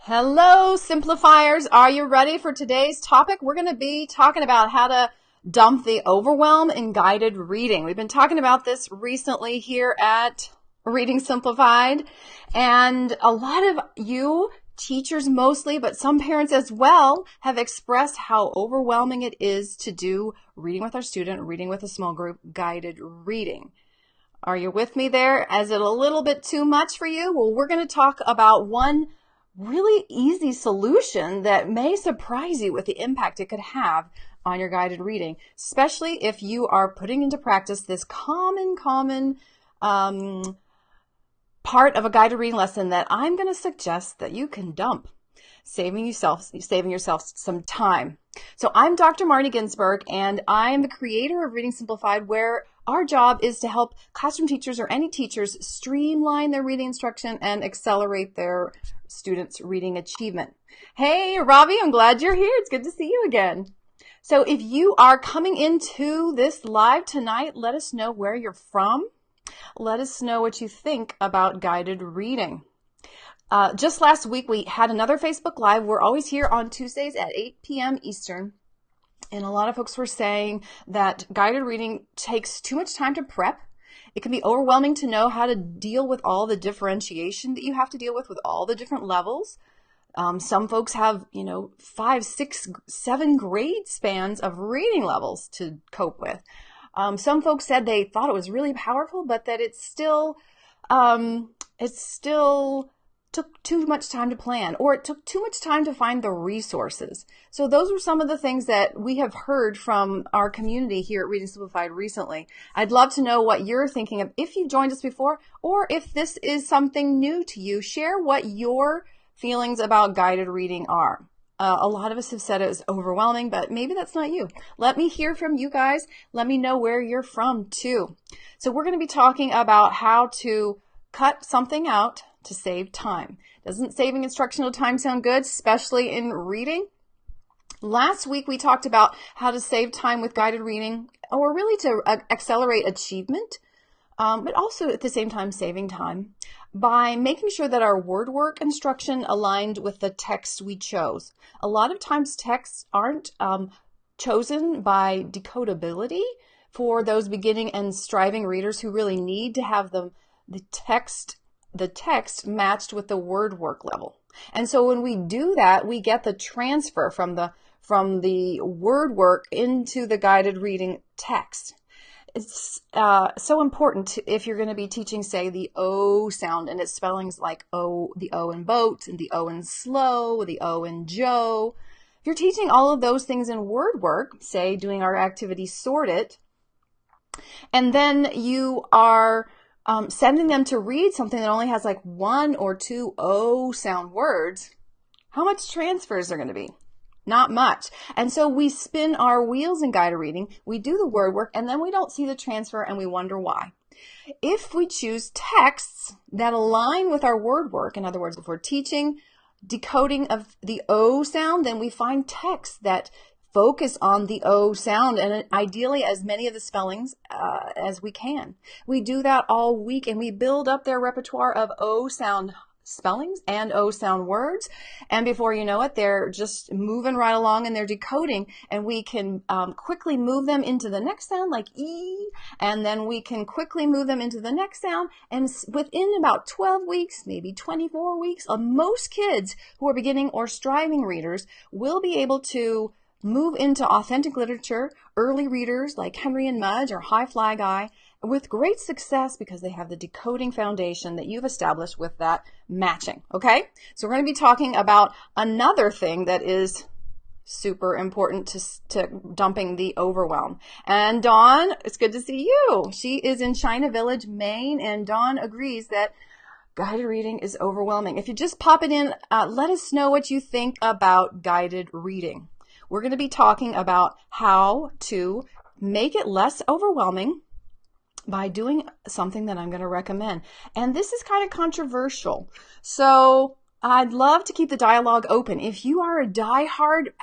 Hello, simplifiers. Are you ready for today's topic? We're going to be talking about how to dump the overwhelm in guided reading. We've been talking about this recently here at Reading Simplified, and a lot of you, teachers mostly, but some parents as well, have expressed how overwhelming it is to do reading with our student, reading with a small group, guided reading. Are you with me there? Is it a little bit too much for you? Well, we're going to talk about one really easy solution that may surprise you with the impact it could have on your guided reading, especially if you are putting into practice this common part of a guided reading lesson that I'm going to suggest that you can dump, saving yourself some time. So I'm Dr. Marnie Ginsberg, and I am the creator of Reading Simplified, where our job is to help classroom teachers or any teachers streamline their reading instruction and accelerate their students' reading achievement. Hey, Ravi, I'm glad you're here. It's good to see you again. So if you are coming into this live tonight, let us know where you're from. Let us know what you think about guided reading. Just last week, we had another Facebook Live. We're always here on Tuesdays at 8 p.m. Eastern. And a lot of folks were saying that guided reading takes too much time to prep. It can be overwhelming to know how to deal with all the differentiation that you have to deal with all the different levels. Some folks have, 5, 6, 7 grade spans of reading levels to cope with. Some folks said they thought it was really powerful, but that it still took too much time to plan, or it took too much time to find the resources. So those were some of the things that we have heard from our community here at Reading Simplified recently. I'd love to know what you're thinking of if you've joined us before, or if this is something new to you. Share what your feelings about guided reading are. A lot of us have said it was overwhelming, but maybe that's not you. Let me hear from you guys. Let me know where you're from too. So we're going to be talking about how to cut something out to save time. Doesn't saving instructional time sound good, especially in reading? Last week we talked about how to save time with guided reading, or really to accelerate achievement, but also at the same time saving time by making sure that our word work instruction aligned with the text we chose. A lot of times texts aren't chosen by decodability for those beginning and striving readers who really need to have the text matched with the word work level. And so when we do that, we get the transfer from the word work into the guided reading text. It's so important if you're going to be teaching, say, the O sound and its spellings like the O in boat and the O in slow, the O in Joe. If you're teaching all of those things in word work, say doing our activity Sort It, and then you are sending them to read something that only has like 1 or 2 O sound words, how much transfer is there going to be? Not much. And so we spin our wheels in guided reading, we do the word work, and then we don't see the transfer and we wonder why. If we choose texts that align with our word work, in other words, if we're teaching decoding of the O sound, then we find texts that focus on the O sound and ideally as many of the spellings as we can. We do that all week and we build up their repertoire of O sound spellings and O sound words. And before you know it, they're just moving right along and they're decoding, and we can quickly move them into the next sound like E, and then we can quickly move them into the next sound. And within about 12 weeks, maybe 24 weeks, most kids who are beginning or striving readers will be able to move into authentic literature, early readers like Henry and Mudge or High Fly Guy, with great success because they have the decoding foundation that you've established with that matching. Okay? So we're going to be talking about another thing that is super important to dumping the overwhelm. And Dawn, it's good to see you. She is in China Village, Maine, and Dawn agrees that guided reading is overwhelming. If you just pop it in, let us know what you think about guided reading. We're going to be talking about how to make it less overwhelming by doing something that I'm going to recommend. And this is kind of controversial. So I'd love to keep the dialogue open. If you are a diehard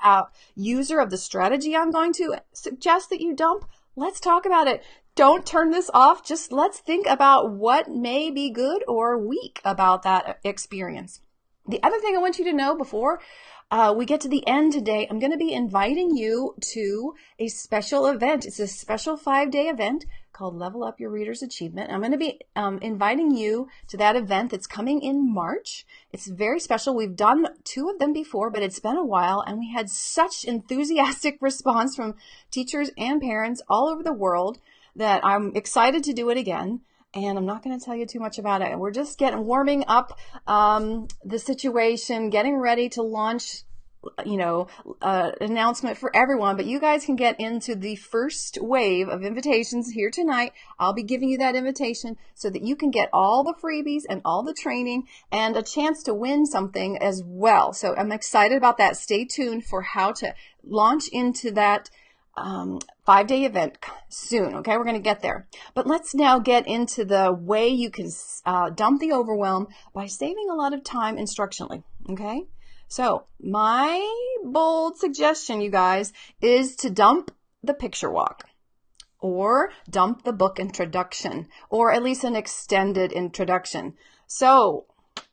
user of the strategy I'm going to suggest that you dump, let's talk about it. Don't turn this off. Just let's think about what may be good or weak about that experience. The other thing I want you to know before we get to the end today, I'm going to be inviting you to a special event. It's a special 5-day event called Level Up Your Reader's Achievement. I'm going to be inviting you to that event that's coming in March. It's very special. We've done 2 of them before, but it's been a while, and we had such enthusiastic response from teachers and parents all over the world that I'm excited to do it again. And I'm not going to tell you too much about it. We're just warming up the situation, getting ready to launch, announcement for everyone. But you guys can get into the first wave of invitations here tonight. I'll be giving you that invitation so that you can get all the freebies and all the training and a chance to win something as well. So I'm excited about that. Stay tuned for how to launch into that 5-day event soon. Okay, we're going to get there. But let's now get into the way you can dump the overwhelm by saving a lot of time instructionally. Okay, so my bold suggestion, you guys, is to dump the picture walk, or dump the book introduction, or at least an extended introduction. So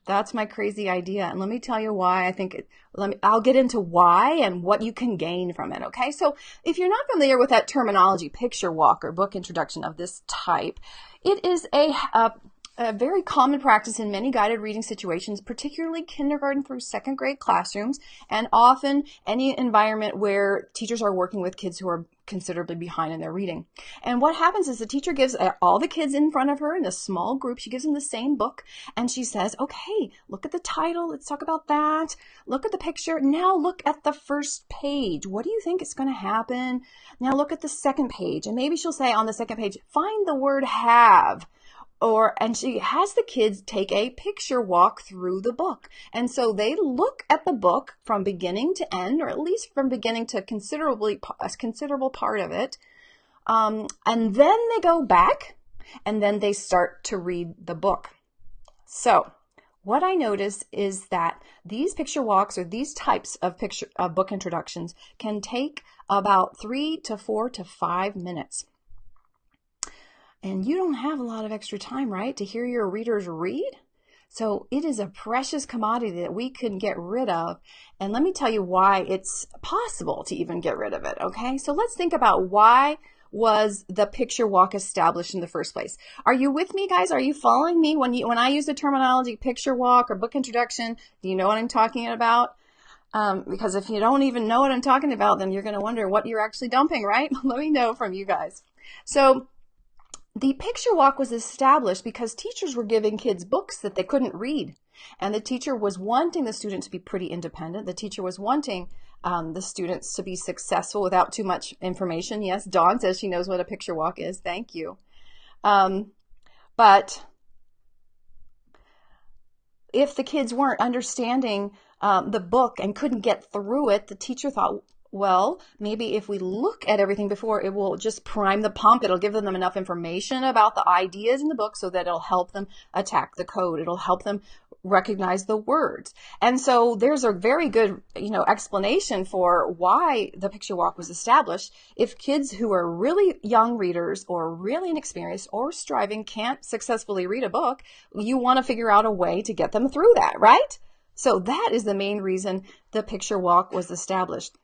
that's my crazy idea. And let me tell you why I think I'll get into why and what you can gain from it. Okay. So if you're not familiar with that terminology, picture walk or book introduction of this type, it is a very common practice in many guided reading situations, particularly kindergarten through 2nd grade classrooms, and often any environment where teachers are working with kids who are considerably behind in their reading. And what happens is the teacher gives all the kids in front of her in a small group, she gives them the same book, and she says, okay, look at the title, let's talk about that. Look at the picture. Now look at the first page. What do you think is going to happen? Now look at the second page. And maybe she'll say on the second page, find the word have. And she has the kids take a picture walk through the book. And so they look at the book from beginning to end, or at least from beginning to a considerable part of it. And then they go back and then they start to read the book. So what I notice is that these picture walks, or these types of book introductions, can take about 3 to 4 to 5 minutes. And you don't have a lot of extra time, right, to hear your readers read? So it is a precious commodity that we can get rid of. And let me tell you why it's possible to even get rid of it, okay? So let's think about why was the picture walk established in the first place. Are you with me, guys? Are you following me? When I use the terminology picture walk or book introduction, do you know what I'm talking about? Because if you don't even know what I'm talking about, then you're going to wonder what you're actually dumping, right? Let me know from you guys. So the picture walk was established because teachers were giving kids books that they couldn't read. And the teacher was wanting the student to be pretty independent. The teacher was wanting the students to be successful without too much information. Yes, Dawn says she knows what a picture walk is. Thank you. But if the kids weren't understanding the book and couldn't get through it, the teacher thought, well, maybe if we look at everything before, it will just prime the pump. It'll give them enough information about the ideas in the book so that it'll help them attack the code. It'll help them recognize the words. And so there's a very good, explanation for why the picture walk was established. If kids who are really young readers or really inexperienced or striving can't successfully read a book, you want to figure out a way to get them through that, right? So that is the main reason the picture walk was established.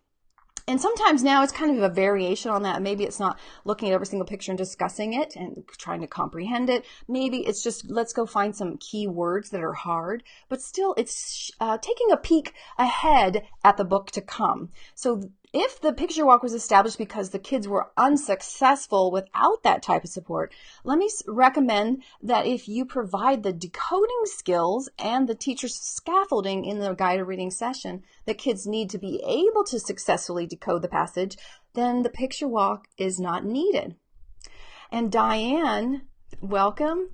And sometimes now it's kind of a variation on that. Maybe it's not looking at every single picture and discussing it and trying to comprehend it. Maybe it's just, let's go find some key words that are hard, but still it's taking a peek ahead at the book to come. So if the picture walk was established because the kids were unsuccessful without that type of support, let me recommend that if you provide the decoding skills and the teacher's scaffolding in the guided reading session that kids need to be able to successfully decode the passage, then the picture walk is not needed. And Diane, welcome.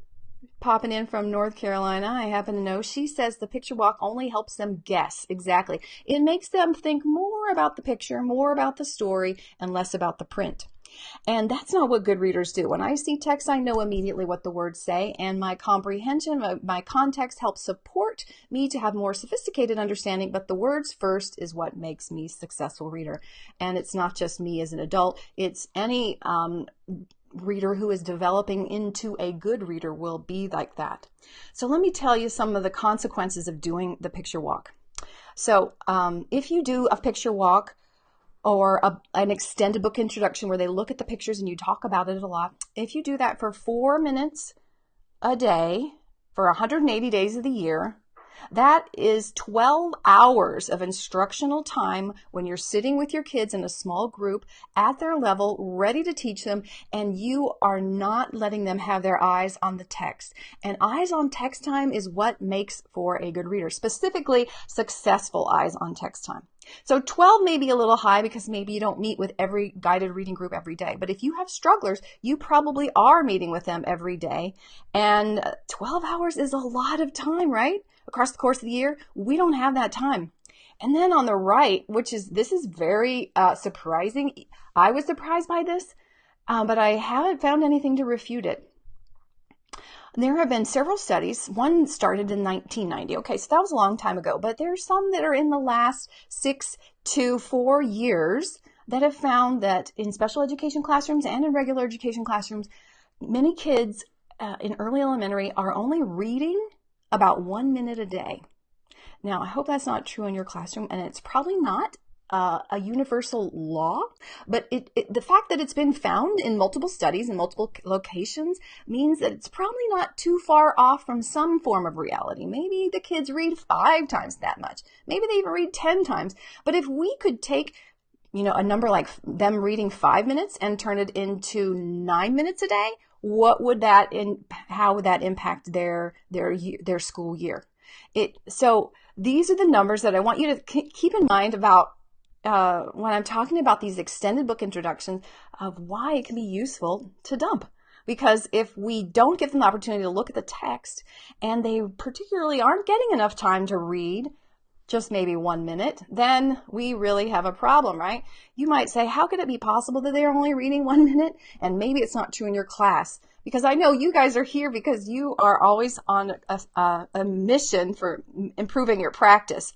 Popping in from North Carolina, I happen to know. She says the picture walk only helps them guess. Exactly. It makes them think more about the picture, more about the story, and less about the print. And that's not what good readers do. When I see text, I know immediately what the words say, and my comprehension, my context helps support me to have more sophisticated understanding, but the words first is what makes me a successful reader. And it's not just me as an adult, it's any reader who is developing into a good reader will be like that. So let me tell you some of the consequences of doing the picture walk. So if you do a picture walk or an extended book introduction where they look at the pictures and you talk about it a lot, if you do that for 4 minutes a day for 180 days of the year, that is 12 hours of instructional time when you're sitting with your kids in a small group at their level, ready to teach them, and you are not letting them have their eyes on the text. And eyes on text time is what makes for a good reader, specifically successful eyes on text time. So 12 may be a little high because maybe you don't meet with every guided reading group every day. But if you have strugglers, you probably are meeting with them every day. And 12 hours is a lot of time, right? Across the course of the year, we don't have that time. And then on the right, this is very surprising. I was surprised by this, but I haven't found anything to refute it. There have been several studies. One started in 1990. Okay, so that was a long time ago, but there are some that are in the last 6 to 4 years that have found that in special education classrooms and in regular education classrooms, many kids in early elementary are only reading about 1 minute a day. Now, I hope that's not true in your classroom, and it's probably not a universal law, but the fact that it's been found in multiple studies in multiple locations means that it's probably not too far off from some form of reality. Maybe the kids read 5 times that much. Maybe they even read 10 times. But if we could take a number like them reading 5 minutes and turn it into 9 minutes a day, what would how would that impact their school year? So these are the numbers that I want you to keep in mind about when I'm talking about these extended book introductions of why it can be useful to dump. Because if we don't give them the opportunity to look at the text and they particularly aren't getting enough time to read, just maybe 1 minute, then we really have a problem, right? You might say, how could it be possible that they're only reading 1 minute? And maybe it's not true in your class, because I know you guys are here because you are always on a mission for improving your practice.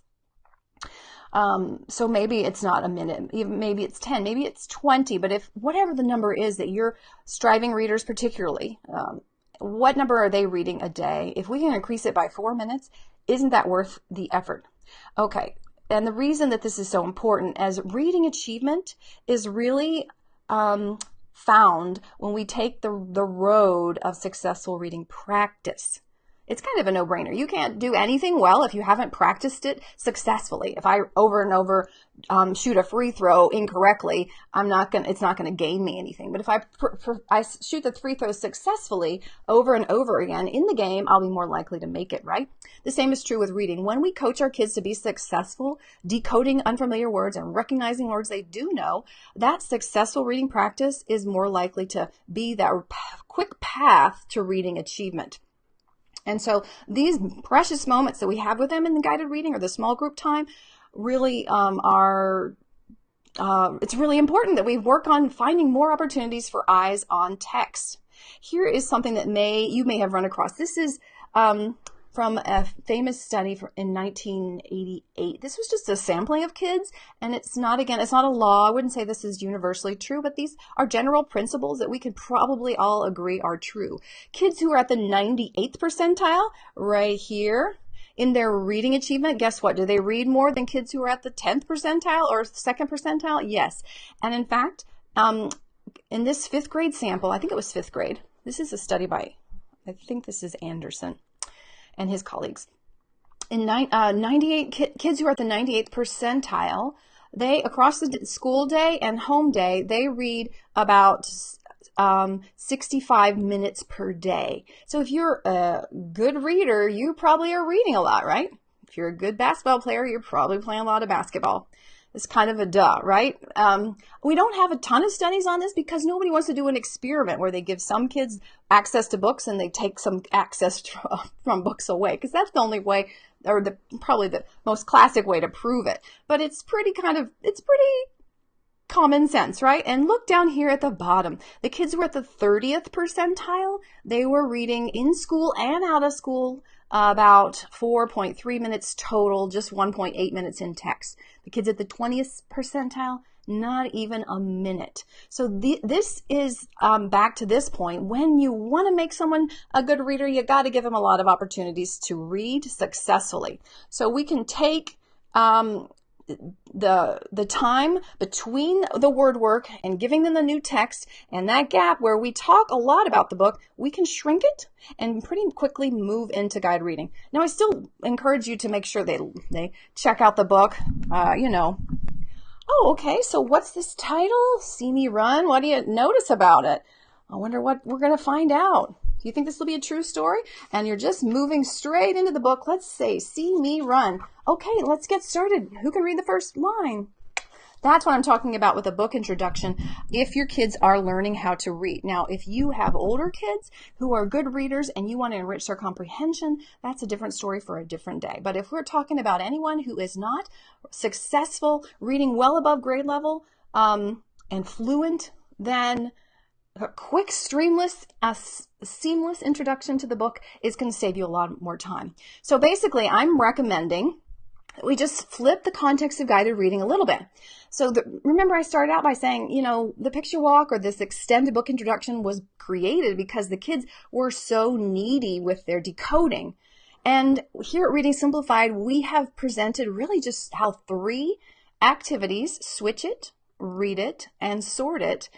So maybe it's not a minute, maybe it's 10, maybe it's 20, but if whatever the number is that you're striving readers particularly, what number are they reading a day? If we can increase it by 4 minutes, isn't that worth the effort? Okay, and the reason that this is so important as reading achievement is really found when we take the road of successful reading practice. It's kind of a no-brainer. You can't do anything well if you haven't practiced it successfully. If I over and over shoot a free throw incorrectly, it's not going to gain me anything. But if I shoot the free throw successfully over and over again in the game, I'll be more likely to make it, right? The same is true with reading. When we coach our kids to be successful, decoding unfamiliar words and recognizing words they do know, that successful reading practice is more likely to be that quick path to reading achievement. And so these precious moments that we have with them in the guided reading or the small group time really it's really important that we work on finding more opportunities for eyes on text. Here is something that you may have run across. This is from a famous study in 1988. This was just a sampling of kids, and it's not a law. I wouldn't say this is universally true, but these are general principles that we could probably all agree are true. Kids who are at the 98th percentile, right here, in their reading achievement, guess what? Do they read more than kids who are at the 10th percentile or 2nd percentile? Yes. And in fact, in this 5th grade sample, I think it was 5th grade. This is a study by, I think this is Anderson and his colleagues. In 98 kids who are at the 98th percentile, they across the school day and home day, they read about 65 minutes per day. So if you're a good reader, you probably are reading a lot, right? If you're a good basketball player, you're probably playing a lot of basketball. It's kind of a duh, right? We don't have a ton of studies on this because nobody wants to do an experiment where they give some kids access to books and they take some access from books away, because that's the only way, or probably the most classic way to prove it. But it's pretty common sense, right? And look down here at the bottom. The kids who were at the 30th percentile, they were reading in school and out of school about 4.3 minutes total, just 1.8 minutes in text. The kids at the 20th percentile, Not even a minute. So this is back to this point. When you want to make someone a good reader, you got to give them a lot of opportunities to read successfully. So we can take the time between the word work and giving them the new text, and that gap where we talk a lot about the book, we can shrink it and pretty quickly move into guided reading. Now, I still encourage you to make sure they check out the book, Oh, okay, so what's this title? See Me Run? What do you notice about it? I wonder what we're going to find out. Do you think this will be a true story? And you're just moving straight into the book. Let's say, See Me Run. Okay, let's get started. Who can read the first line? That's what I'm talking about with a book introduction if your kids are learning how to read. Now, if you have older kids who are good readers and you want to enrich their comprehension, that's a different story for a different day. But if we're talking about anyone who is not successful, reading well above grade level, and fluent, then a quick, seamless introduction to the book is going to save you a lot more time. So basically, I'm recommending we just flip the context of guided reading a little bit. So remember I started out by saying, the picture walk or this extended book introduction was created because the kids were so needy with their decoding. And here at Reading Simplified, we have presented really just how 3 activities, switch it, read it, and sort it,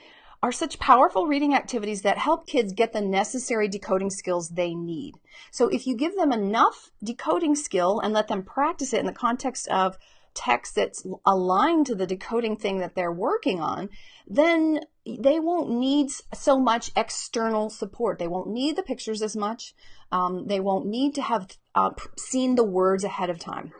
are such powerful reading activities that help kids get the necessary decoding skills they need. So if you give them enough decoding skill and let them practice it in the context of text that's aligned to the decoding thing that they're working on, then they won't need so much external support. They won't need the pictures as much. They won't need to have seen the words ahead of time.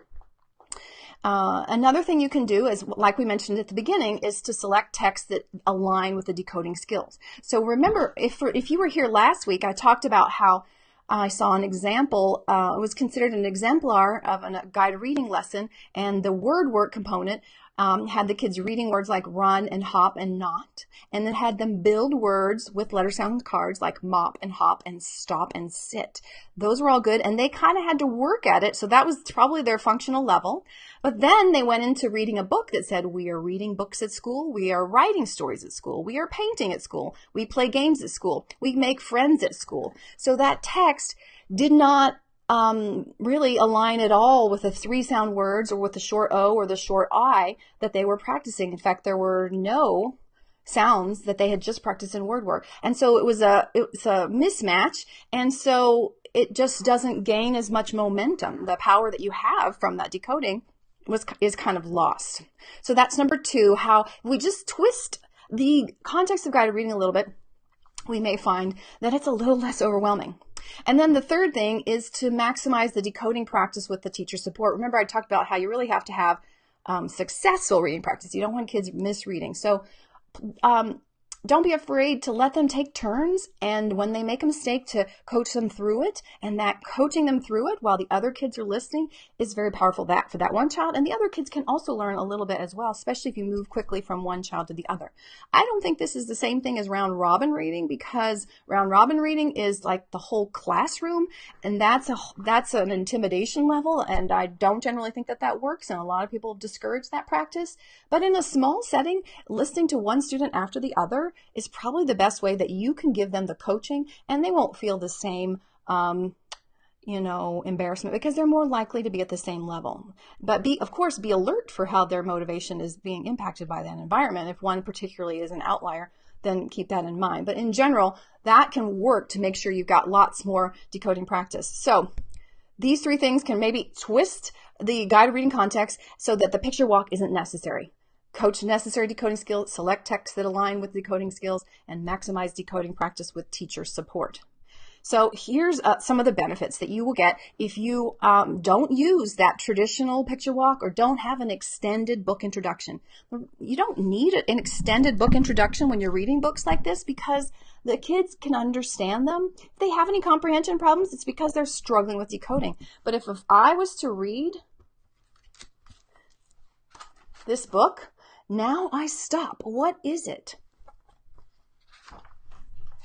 Another thing you can do is, like we mentioned at the beginning, is to select texts that align with the decoding skills. So remember, if you were here last week, I talked about how I saw an example, it was considered an exemplar of a guided reading lesson, and the word work component had the kids reading words like run and hop and not, and then had them build words with letter sound cards like mop and hop and stop and sit. Those were all good, and they kind of had to work at it, so that was probably their functional level. But then they went into reading a book that said, we are reading books at school, we are writing stories at school, we are painting at school, we play games at school, we make friends at school. So that text did not really align at all with the 3 sound words or with the short O or the short I that they were practicing. In fact, there were no sounds that they had just practiced in word work. And so it was a mismatch. And so it just doesn't gain as much momentum. The power that you have from that decoding is kind of lost. So that's number 2, how we just twist the context of guided reading a little bit, we may find that it's a little less overwhelming. And then the third thing is to maximize the decoding practice with the teacher support. Remember, I talked about how you really have to have successful reading practice. You don't want kids misreading. So don't be afraid to let them take turns, and when they make a mistake, to coach them through it. And that coaching them through it while the other kids are listening is very powerful for that one child. And the other kids can also learn a little bit as well, especially if you move quickly from one child to the other. I don't think this is the same thing as round robin reading, because round robin reading is like the whole classroom, and that's an intimidation level, and I don't generally think that works, and a lot of people discourage that practice. But in a small setting, listening to one student after the other is probably the best way that you can give them the coaching, and they won't feel the same embarrassment, because they're more likely to be at the same level. But of course, be alert for how their motivation is being impacted by that environment. If one particularly is an outlier, then keep that in mind. But in general, that can work to make sure you've got lots more decoding practice. So these 3 things can maybe twist the guided reading context so that the picture walk isn't necessary. Coach necessary decoding skills, select texts that align with decoding skills, and maximize decoding practice with teacher support. So here's some of the benefits that you will get if you don't use that traditional picture walk or don't have an extended book introduction. You don't need an extended book introduction when you're reading books like this, because the kids can understand them. If they have any comprehension problems, it's because they're struggling with decoding. But if I was to read this book, now I stop. What is it?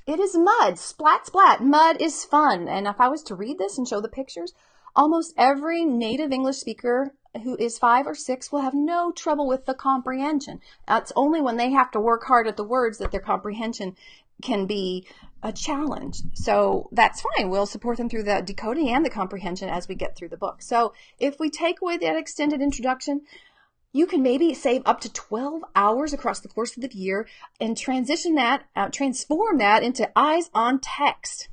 It is mud. Splat, splat. Mud is fun. And if I was to read this and show the pictures, almost every native English speaker who is 5 or 6 will have no trouble with the comprehension. It's only when they have to work hard at the words that their comprehension can be a challenge. So that's fine. We'll support them through the decoding and the comprehension as we get through the book. So if we take away that extended introduction, you can maybe save up to 12 hours across the course of the year and transform that into eyes on text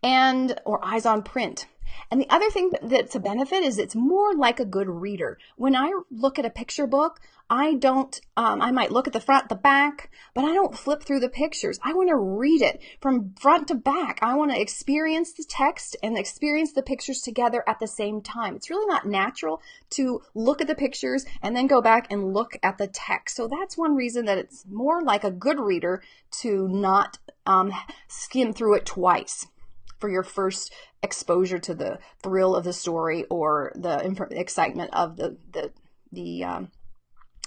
or eyes on print. And the other thing that's a benefit is it's more like a good reader. When I look at a picture book, I might look at the front, the back, but I don't flip through the pictures. I want to read it from front to back. I want to experience the text and experience the pictures together at the same time. It's really not natural to look at the pictures and then go back and look at the text. So that's one reason that it's more like a good reader to not skim through it twice for your first exposure to the thrill of the story or the excitement of the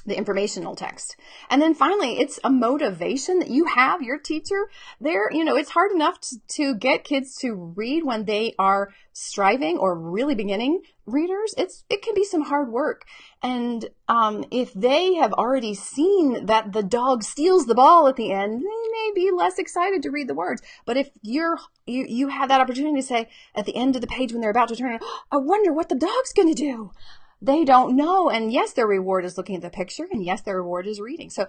informational text. And then finally, it's a motivation that you have, your teacher there. It's hard enough to get kids to read when they are striving or really beginning readers. It can be some hard work. And if they have already seen that the dog steals the ball at the end, they may be less excited to read the words. But if you have that opportunity to say at the end of the page when they're about to turn it, I wonder what the dog's going to do. They don't know. And yes, their reward is looking at the picture. And yes, their reward is reading. So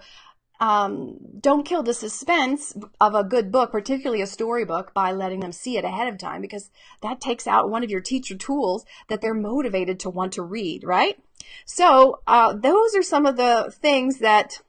don't kill the suspense of a good book, particularly a storybook, by letting them see it ahead of time, because that takes out one of your teacher tools that they're motivated to want to read, right? So those are some of the things that,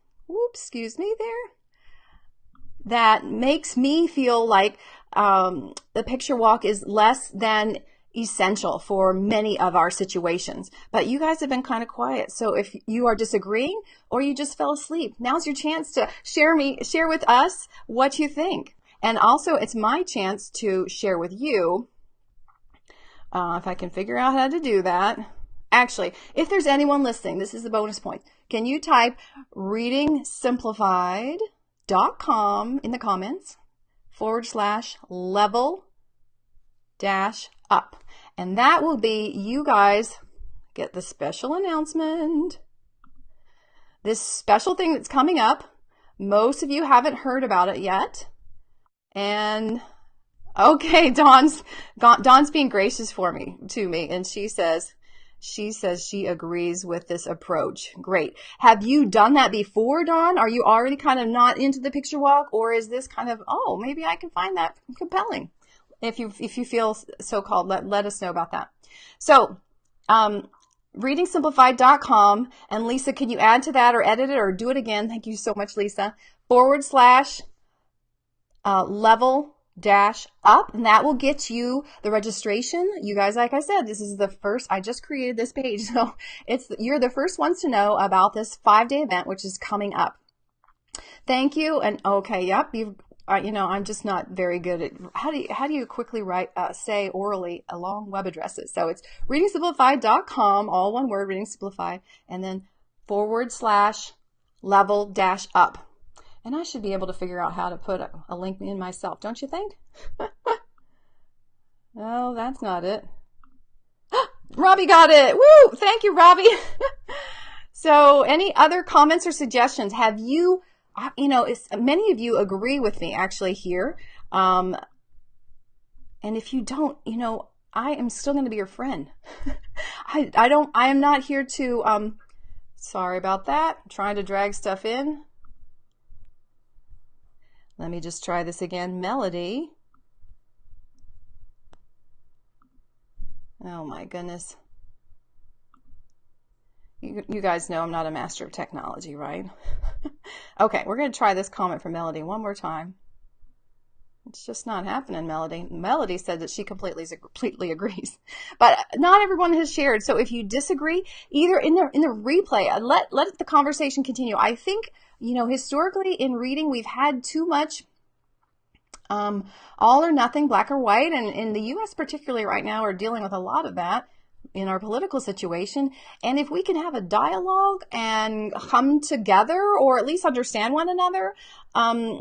that makes me feel like the picture walk is less than essential for many of our situations. But you guys have been kind of quiet. So if you are disagreeing or you just fell asleep, now's your chance to share with us what you think. And also it's my chance to share with you, if I can figure out how to do that. Actually, if there's anyone listening, this is the bonus point. Can you type readingsimplified.com in the comments /level-up. And that will be, you guys get the special announcement. This special thing that's coming up. Most of you haven't heard about it yet. And okay, Dawn's being gracious to me, and she says she agrees with this approach. Great. Have you done that before, Dawn? Are you already kind of not into the picture walk, or is this kind of, maybe I can find that compelling? If you feel so called, let us know about that. So, readingsimplified.com, and Lisa, can you add to that or edit it or do it again? Thank you so much, Lisa. /level-up, and that will get you the registration. You guys, like I said, this is the first, I just created this page, so you're the first ones to know about this 5-day event, which is coming up. Thank you. And okay, yep, I'm just not very good at how do you quickly say orally long web addresses. So it's readingsimplified.com, all one word, Reading Simplified, and then /level-up. And I should be able to figure out how to put a link in myself, don't you think? Oh, that's not it. Robbie got it. Woo! Thank you, Robbie. So any other comments or suggestions? Have you, many of you agree with me actually here. And if you don't, I am still going to be your friend. I am not here to, sorry about that. I'm trying to drag stuff in. Let me just try this again. Melody. Oh my goodness. You guys know I'm not a master of technology, right? Okay, we're going to try this comment from Melody one more time. It's just not happening, Melody. Melody said that she completely agrees. But not everyone has shared. So if you disagree, either in the replay, let the conversation continue. I think, historically in reading, we've had too much all or nothing, black or white. And in the U.S. particularly right now, we're dealing with a lot of that. in our political situation. And if we can have a dialogue and come together, or at least understand one another,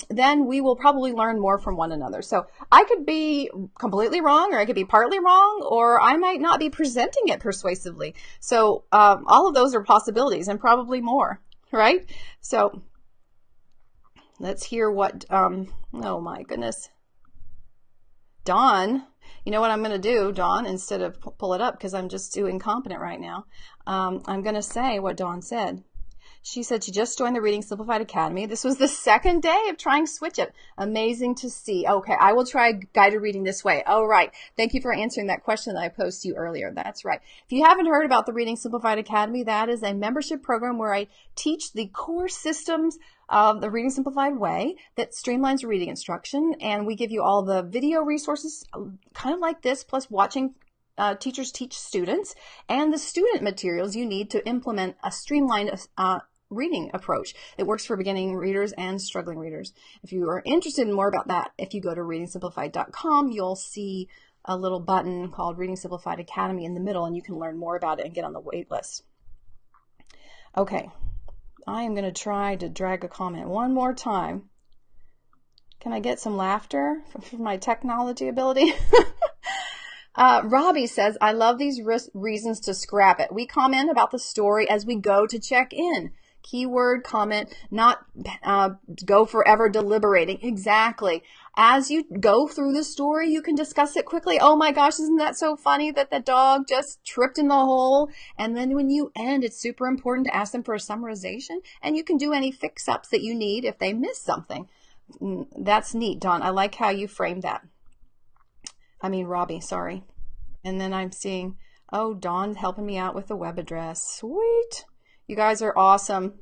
then we will probably learn more from one another. So I could be completely wrong, or I could be partly wrong, or I might not be presenting it persuasively. So all of those are possibilities, and probably more, right? So let's hear what, oh my goodness. Dawn, you know what I'm going to do, Dawn, instead of pull it up because I'm just too incompetent right now. I'm going to say what Dawn said. She said she just joined the Reading Simplified Academy. This was the second day of trying Switch It. Amazing to see. Okay, I will try guided reading this way. Oh, right. Thank you for answering that question that I posed to you earlier. That's right. If you haven't heard about the Reading Simplified Academy, that is a membership program where I teach the core systems of the Reading Simplified way that streamlines reading instruction. And we give you all the video resources kind of like this, plus watching teachers teach students, and the student materials you need to implement a streamlined reading approach that works for beginning readers and struggling readers. If you are interested in more about that, if you go to readingsimplified.com, you'll see a little button called Reading Simplified Academy in the middle, and you can learn more about it and get on the wait list. Okay, I am going to try to drag a comment one more time. Can I get some laughter from my technology ability? Robbie says, I love these reasons to scrap it. We comment about the story as we go to check in. Keyword comment, not go forever deliberating. Exactly. As you go through the story, you can discuss it quickly. Oh my gosh, isn't that so funny that the dog just tripped in the hole? And then when you end, it's super important to ask them for a summarization, and you can do any fix-ups that you need if they miss something. That's neat, Dawn. I like how you framed that. Robbie, sorry. And then I'm seeing, oh, Dawn's helping me out with the web address. Sweet. You guys are awesome.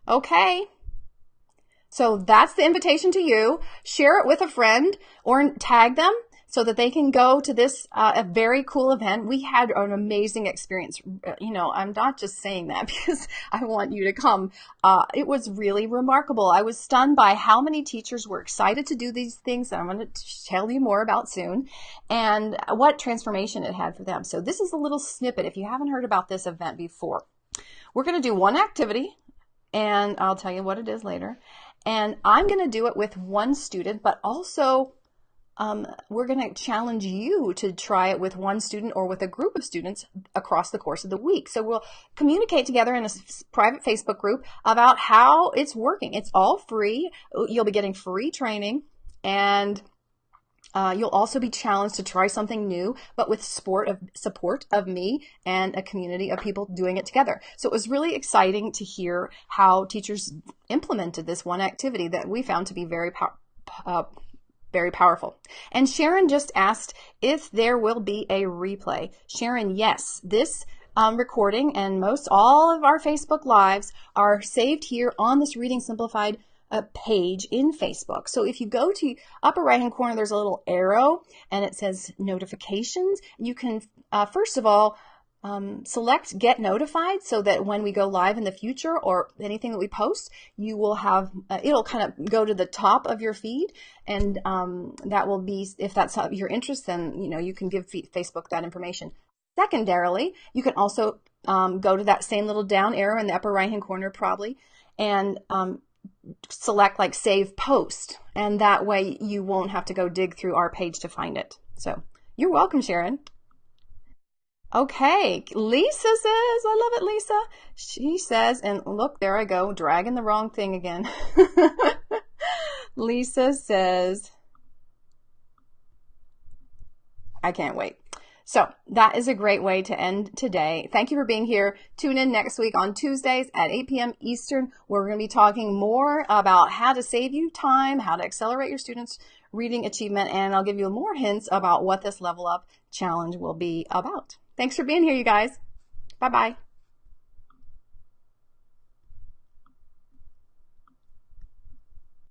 Okay. So that's the invitation to you. Share it with a friend or tag them so that they can go to this a very cool event. We had an amazing experience. I'm not just saying that because I want you to come. It was really remarkable. I was stunned by how many teachers were excited to do these things that I'm going to tell you more about soon, and what transformation it had for them. So this is a little snippet if you haven't heard about this event before. We're going to do one activity, and I'll tell you what it is later. And I'm going to do it with one student, but also we're going to challenge you to try it with one student or with a group of students across the course of the week. So we'll communicate together in a private Facebook group about how it's working. It's all free. You'll be getting free training, and you'll also be challenged to try something new, but with support of me and a community of people doing it together. So it was really exciting to hear how teachers implemented this one activity that we found to be very powerful. And Sharon just asked if there will be a replay. Sharon, yes, this recording and all of our Facebook Lives are saved here on this Reading Simplified page in Facebook. So if you go to upper right hand corner, there's a little arrow and it says notifications. You can first of all select get notified so that when we go live in the future or anything that we post, you will have it'll kind of go to the top of your feed, and that will be, if that's your interest, then you can give Facebook that information. Secondarily, you can also go to that same little down arrow in the upper right hand corner probably, and select like save post, and that way you won't have to go dig through our page to find it. So you're welcome, Sharon. Okay, Lisa says, I love it, Lisa. She says, and look, there I go, dragging the wrong thing again. Lisa says, I can't wait. So that is a great way to end today. Thank you for being here. Tune in next week on Tuesdays at 8 p.m. Eastern, where we're going to be talking more about how to save you time, how to accelerate your students' reading achievement, and I'll give you more hints about what this Level Up Challenge will be about. Thanks for being here, you guys. Bye-bye.